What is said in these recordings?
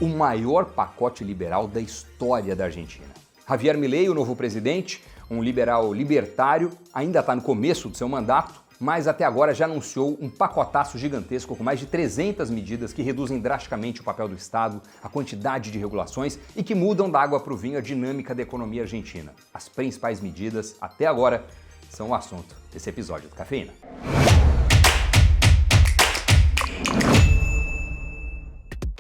o maior pacote liberal da história da Argentina. Javier Milei, o novo presidente, um liberal libertário, ainda está no começo do seu mandato, mas até agora já anunciou um pacotaço gigantesco com mais de 300 medidas que reduzem drasticamente o papel do Estado, a quantidade de regulações e que mudam da água para o vinho a dinâmica da economia argentina. As principais medidas, até agora, são o assunto desse episódio do Cafeína.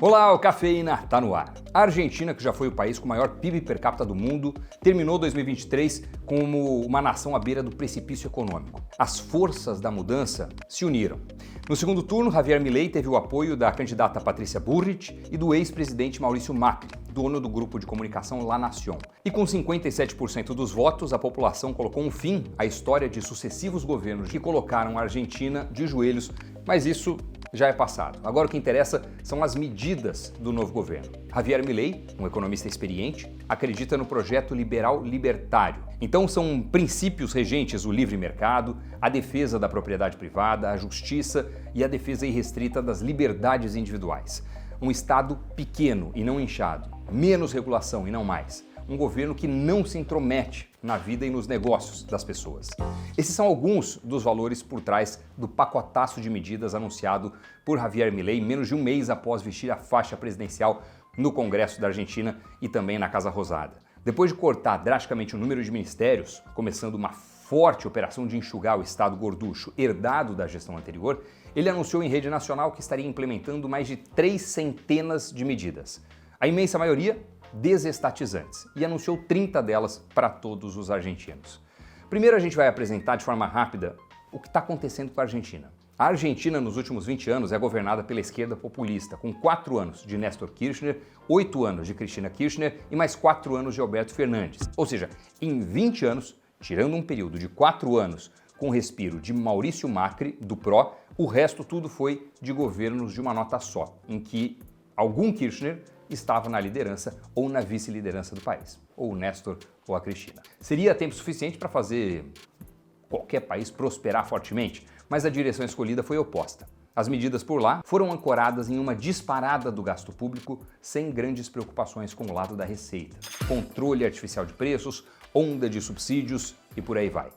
Olá, o Cafeína tá no ar. A Argentina, que já foi o país com o maior PIB per capita do mundo, terminou 2023 como uma nação à beira do precipício econômico. As forças da mudança se uniram. No segundo turno, Javier Milei teve o apoio da candidata Patricia Bullrich e do ex-presidente Mauricio Macri, dono do grupo de comunicação La Nación. E com 57% dos votos, a população colocou um fim à história de sucessivos governos que colocaram a Argentina de joelhos, mas isso já é passado. Agora o que interessa são as medidas do novo governo. Javier Milei, um economista experiente, acredita no projeto liberal libertário. Então são princípios regentes o livre mercado, a defesa da propriedade privada, a justiça e a defesa irrestrita das liberdades individuais. Um Estado pequeno e não inchado, menos regulação e não mais. Um governo que não se intromete na vida e nos negócios das pessoas. Esses são alguns dos valores por trás do pacotaço de medidas anunciado por Javier Milei menos de um mês após vestir a faixa presidencial no Congresso da Argentina e também na Casa Rosada. Depois de cortar drasticamente o número de ministérios, começando uma forte operação de enxugar o Estado gorducho herdado da gestão anterior, ele anunciou em rede nacional que estaria implementando mais de 300 de medidas. A imensa maioria desestatizantes, e anunciou 30 delas para todos os argentinos. Primeiro a gente vai apresentar de forma rápida o que está acontecendo com a Argentina. A Argentina nos últimos 20 anos é governada pela esquerda populista, com 4 anos de Néstor Kirchner, 8 anos de Cristina Kirchner e mais 4 anos de Alberto Fernandes. Ou seja, em 20 anos, tirando um período de 4 anos com respiro de Maurício Macri, do PRO, o resto tudo foi de governos de uma nota só, em que algum Kirchner estava na liderança ou na vice-liderança do país, ou o Néstor ou a Cristina. Seria tempo suficiente para fazer qualquer país prosperar fortemente, mas a direção escolhida foi oposta. As medidas por lá foram ancoradas em uma disparada do gasto público sem grandes preocupações com o lado da receita. Controle artificial de preços, onda de subsídios e por aí vai.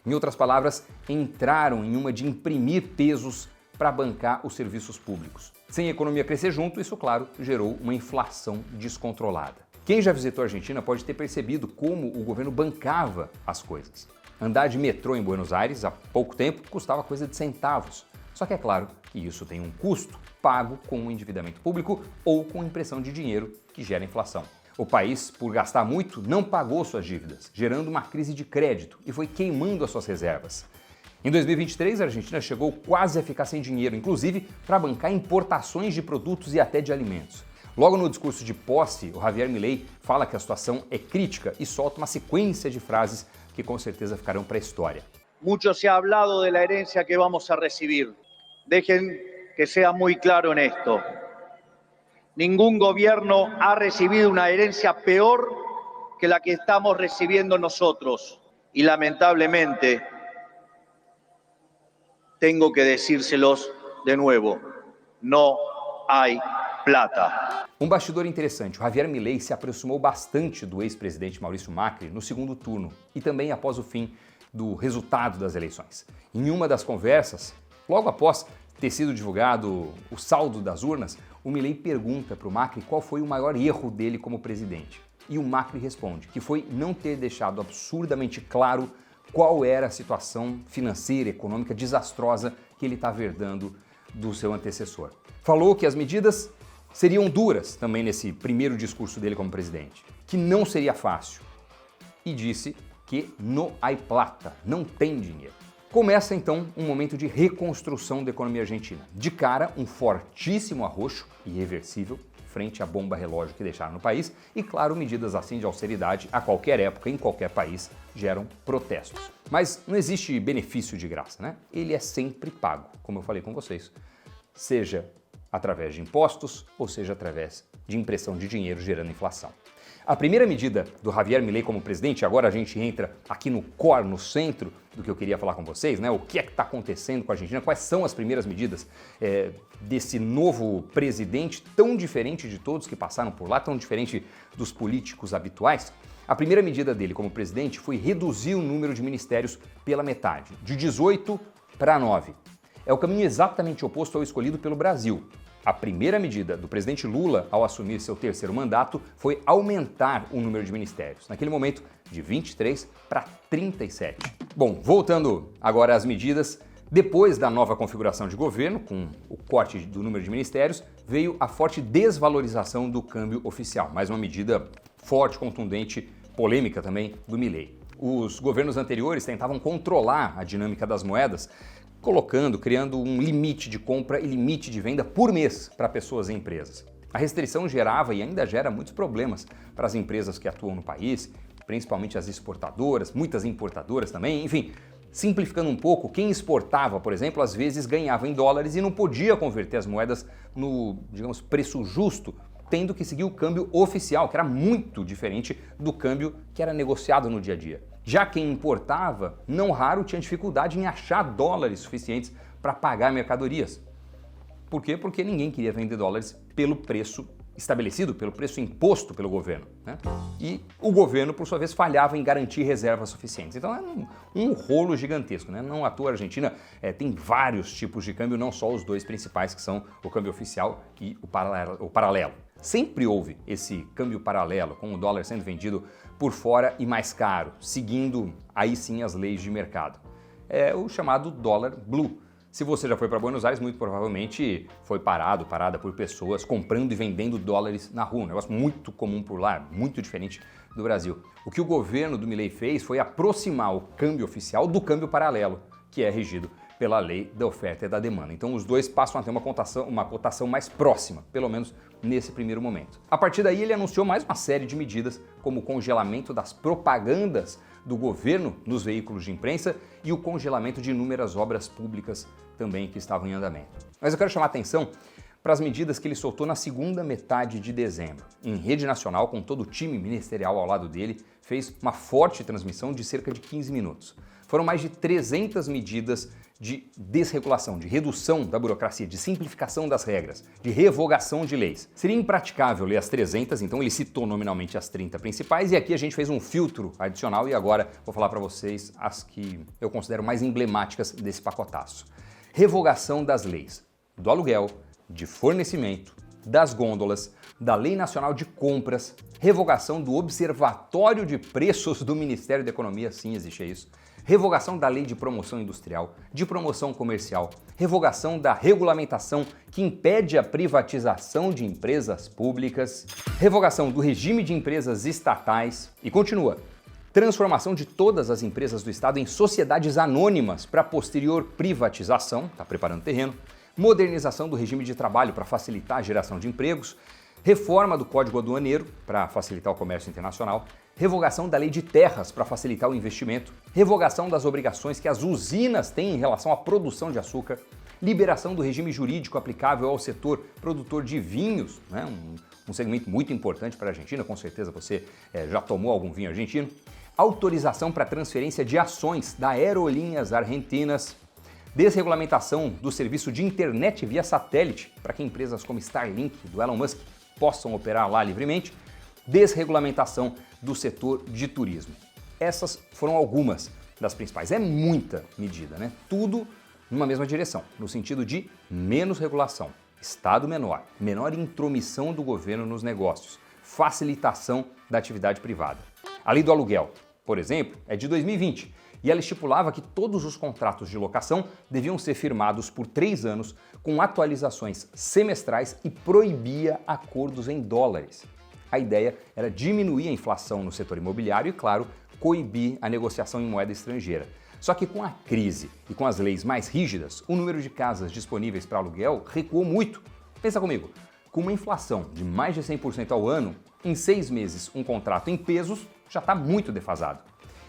Em outras palavras, entraram em uma de imprimir pesos para bancar os serviços públicos. Sem a economia crescer junto, isso, claro, gerou uma inflação descontrolada. Quem já visitou a Argentina pode ter percebido como o governo bancava as coisas. Andar de metrô em Buenos Aires, há pouco tempo, custava coisa de centavos. Só que é claro que isso tem um custo pago com o endividamento público ou com impressão de dinheiro que gera inflação. O país, por gastar muito, não pagou suas dívidas, gerando uma crise de crédito e foi queimando as suas reservas. Em 2023, a Argentina chegou quase a ficar sem dinheiro, inclusive para bancar importações de produtos e até de alimentos. Logo no discurso de posse, o Javier Milei fala que a situação é crítica e solta uma sequência de frases que com certeza ficarão para a história. Mucho se ha hablado de la herencia que vamos a recibir. Dejen que sea muy claro en esto. Ningún gobierno ha recibido una herencia peor que la que estamos recibiendo nosotros. Y lamentablemente, tengo que decírselos de nuevo, no hay plata. Um bastidor interessante, o Javier Milei se aproximou bastante do ex-presidente Maurício Macri no segundo turno e também após o fim do resultado das eleições. Em uma das conversas, logo após ter sido divulgado o saldo das urnas, o Milei pergunta para o Macri qual foi o maior erro dele como presidente. E o Macri responde que foi não ter deixado absurdamente claro qual era a situação financeira e econômica desastrosa que ele estava herdando do seu antecessor. Falou que as medidas seriam duras também nesse primeiro discurso dele como presidente, que não seria fácil. E disse que no hay plata, não tem dinheiro. Começa então um momento de reconstrução da economia argentina. De cara, um fortíssimo arroxo, irreversível, frente à bomba relógio que deixaram no país e, claro, medidas assim de austeridade a qualquer época, em qualquer país, geram protestos. Mas não existe benefício de graça, né? Ele é sempre pago, como eu falei com vocês, seja através de impostos ou seja através de impressão de dinheiro gerando inflação. A primeira medida do Javier Milei como presidente, agora a gente entra aqui no core, no centro do que eu queria falar com vocês, né? O que é que está acontecendo com a Argentina, quais são as primeiras medidas desse novo presidente tão diferente de todos que passaram por lá, tão diferente dos políticos habituais. A primeira medida dele como presidente foi reduzir o número de ministérios pela metade, de 18 para 9. É o caminho exatamente oposto ao escolhido pelo Brasil. A primeira medida do presidente Lula ao assumir seu terceiro mandato foi aumentar o número de ministérios, naquele momento de 23 para 37. Bom, voltando agora às medidas, depois da nova configuração de governo, com o corte do número de ministérios, veio a forte desvalorização do câmbio oficial, mais uma medida forte, contundente, polêmica também do Milei. Os governos anteriores tentavam controlar a dinâmica das moedas, criando um limite de compra e limite de venda por mês para pessoas e empresas. A restrição gerava e ainda gera muitos problemas para as empresas que atuam no país, principalmente as exportadoras, muitas importadoras também, enfim. Simplificando um pouco, quem exportava, por exemplo, às vezes ganhava em dólares e não podia converter as moedas no, digamos, preço justo, tendo que seguir o câmbio oficial, que era muito diferente do câmbio que era negociado no dia a dia. Já quem importava, não raro tinha dificuldade em achar dólares suficientes para pagar mercadorias. Por quê? Porque ninguém queria vender dólares pelo preço estabelecido, pelo preço imposto pelo governo, né? E o governo, por sua vez, falhava em garantir reservas suficientes. Então é um rolo gigantesco, né? Não à toa a Argentina tem vários tipos de câmbio, não só os dois principais, que são o câmbio oficial e o paralelo. Sempre houve esse câmbio paralelo, com o dólar sendo vendido por fora e mais caro, seguindo aí sim as leis de mercado. É o chamado dólar blue. Se você já foi para Buenos Aires, muito provavelmente foi parada por pessoas comprando e vendendo dólares na rua. Um negócio muito comum por lá, muito diferente do Brasil. O que o governo do Milei fez foi aproximar o câmbio oficial do câmbio paralelo, que é regido pela lei da oferta e da demanda. Então os dois passam a ter uma cotação mais próxima, pelo menos nesse primeiro momento. A partir daí ele anunciou mais uma série de medidas, como o congelamento das propagandas do governo nos veículos de imprensa e o congelamento de inúmeras obras públicas também que estavam em andamento. Mas eu quero chamar a atenção para as medidas que ele soltou na segunda metade de dezembro. Em rede nacional, com todo o time ministerial ao lado dele, fez uma forte transmissão de cerca de 15 minutos. Foram mais de 300 medidas de desregulação, de redução da burocracia, de simplificação das regras, de revogação de leis. Seria impraticável ler as 300, então ele citou nominalmente as 30 principais e aqui a gente fez um filtro adicional e agora vou falar para vocês as que eu considero mais emblemáticas desse pacotaço. Revogação das leis do aluguel, de fornecimento, das gôndolas, da Lei Nacional de Compras, revogação do Observatório de Preços do Ministério da Economia, sim, existe isso, revogação da Lei de Promoção Industrial, de Promoção Comercial, revogação da regulamentação que impede a privatização de empresas públicas, revogação do regime de empresas estatais e continua. Transformação de todas as empresas do Estado em sociedades anônimas para posterior privatização, está preparando terreno, modernização do regime de trabalho para facilitar a geração de empregos, reforma do Código Aduaneiro para facilitar o comércio internacional, revogação da lei de terras para facilitar o investimento, revogação das obrigações que as usinas têm em relação à produção de açúcar, liberação do regime jurídico aplicável ao setor produtor de vinhos, né? Um segmento muito importante para a Argentina, com certeza você já tomou algum vinho argentino, autorização para transferência de ações da Aerolíneas Argentinas, desregulamentação do serviço de internet via satélite para que empresas como Starlink, do Elon Musk, possam operar lá livremente, desregulamentação do setor de turismo. Essas foram algumas das principais. É muita medida, né? Tudo numa mesma direção, no sentido de menos regulação, Estado menor, menor intromissão do governo nos negócios, facilitação da atividade privada. A lei do aluguel, por exemplo, é de 2020 e ela estipulava que todos os contratos de locação deviam ser firmados por 3 anos com atualizações semestrais e proibia acordos em dólares. A ideia era diminuir a inflação no setor imobiliário e, claro, coibir a negociação em moeda estrangeira. Só que com a crise e com as leis mais rígidas, o número de casas disponíveis para aluguel recuou muito. Pensa comigo, com uma inflação de mais de 100% ao ano, em 6 meses um contrato em pesos já está muito defasado.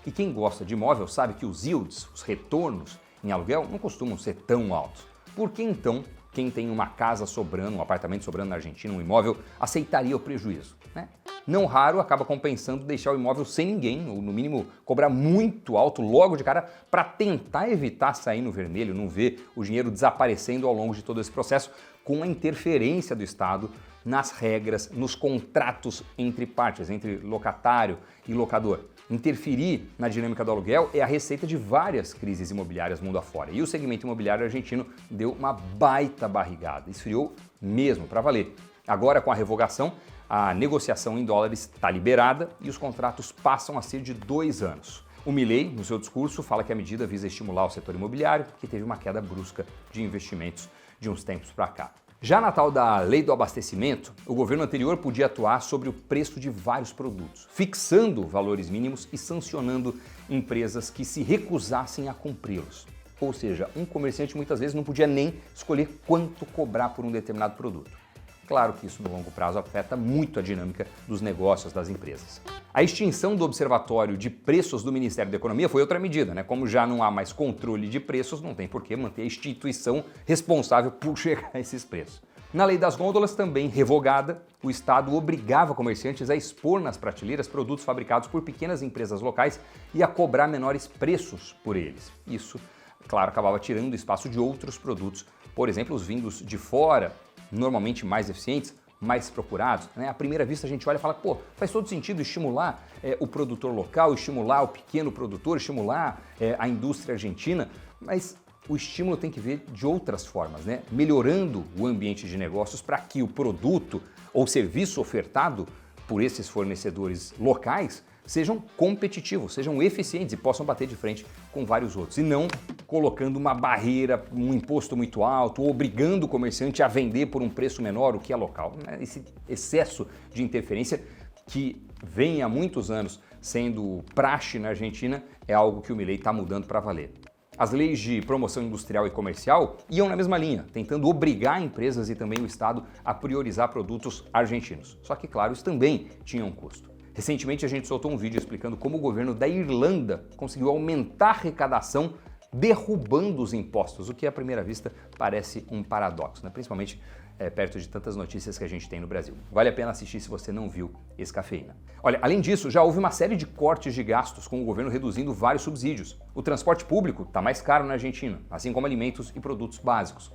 E quem gosta de imóvel sabe que os yields, os retornos em aluguel, não costumam ser tão altos. Por que então quem tem uma casa sobrando, um apartamento sobrando na Argentina, um imóvel, aceitaria o prejuízo, né? não raro acaba compensando deixar o imóvel sem ninguém, ou no mínimo cobrar muito alto logo de cara para tentar evitar sair no vermelho, não ver o dinheiro desaparecendo ao longo de todo esse processo, com a interferência do Estado nas regras, nos contratos entre partes, entre locatário e locador. Interferir na dinâmica do aluguel é a receita de várias crises imobiliárias mundo afora. E o segmento imobiliário argentino deu uma baita barrigada, esfriou mesmo, para valer. Agora, com a revogação, a negociação em dólares está liberada e os contratos passam a ser de 2 anos. O Milei, no seu discurso, fala que a medida visa estimular o setor imobiliário, que teve uma queda brusca de investimentos de uns tempos para cá. Já na tal da lei do abastecimento, o governo anterior podia atuar sobre o preço de vários produtos, fixando valores mínimos e sancionando empresas que se recusassem a cumpri-los. Ou seja, um comerciante muitas vezes não podia nem escolher quanto cobrar por um determinado produto. Claro que isso no longo prazo afeta muito a dinâmica dos negócios das empresas. A extinção do Observatório de Preços do Ministério da Economia foi outra medida, né? Como já não há mais controle de preços, não tem por que manter a instituição responsável por chegar a esses preços. Na lei das gôndolas, também revogada, o Estado obrigava comerciantes a expor nas prateleiras produtos fabricados por pequenas empresas locais e a cobrar menores preços por eles. Isso, claro, acabava tirando espaço de outros produtos, por exemplo, os vindos de fora, normalmente mais eficientes, mais procurados, né? À primeira vista a gente olha e fala, pô, faz todo sentido estimular o produtor local, estimular o pequeno produtor, estimular a indústria argentina, mas o estímulo tem que vir de outras formas, né? Melhorando o ambiente de negócios para que o produto ou serviço ofertado por esses fornecedores locais sejam competitivos, sejam eficientes e possam bater de frente com vários outros. E não colocando uma barreira, um imposto muito alto, ou obrigando o comerciante a vender por um preço menor, o que é local. Esse excesso de interferência que vem há muitos anos sendo praxe na Argentina é algo que o Milei está mudando para valer. As leis de promoção industrial e comercial iam na mesma linha, tentando obrigar empresas e também o Estado a priorizar produtos argentinos. Só que, claro, isso também tinha um custo. Recentemente a gente soltou um vídeo explicando como o governo da Irlanda conseguiu aumentar a arrecadação derrubando os impostos, o que à primeira vista parece um paradoxo, né? Principalmente perto de tantas notícias que a gente tem no Brasil. Vale a pena assistir se você não viu esse Cafeína. Olha, além disso, já houve uma série de cortes de gastos, com o governo reduzindo vários subsídios. O transporte público está mais caro na Argentina, assim como alimentos e produtos básicos.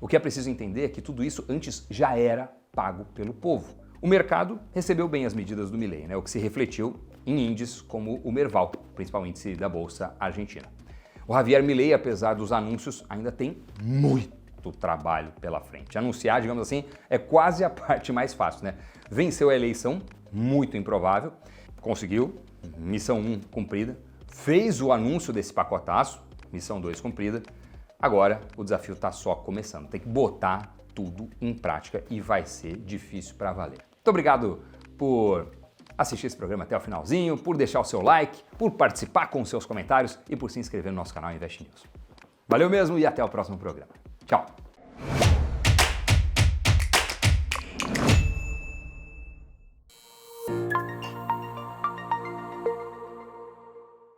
O que é preciso entender é que tudo isso antes já era pago pelo povo. O mercado recebeu bem as medidas do Milei, né? O que se refletiu em índices como o Merval, principal índice da Bolsa Argentina. O Javier Milei, apesar dos anúncios, ainda tem muito trabalho pela frente. Anunciar, digamos assim, é quase a parte mais fácil, né? Venceu a eleição, muito improvável, conseguiu, missão 1 cumprida, fez o anúncio desse pacotaço, missão 2 cumprida, agora o desafio está só começando, tem que botar tudo em prática e vai ser difícil para valer. Muito obrigado por assistir esse programa até o finalzinho, por deixar o seu like, por participar com os seus comentários e por se inscrever no nosso canal Invest News. Valeu mesmo e até o próximo programa. Tchau!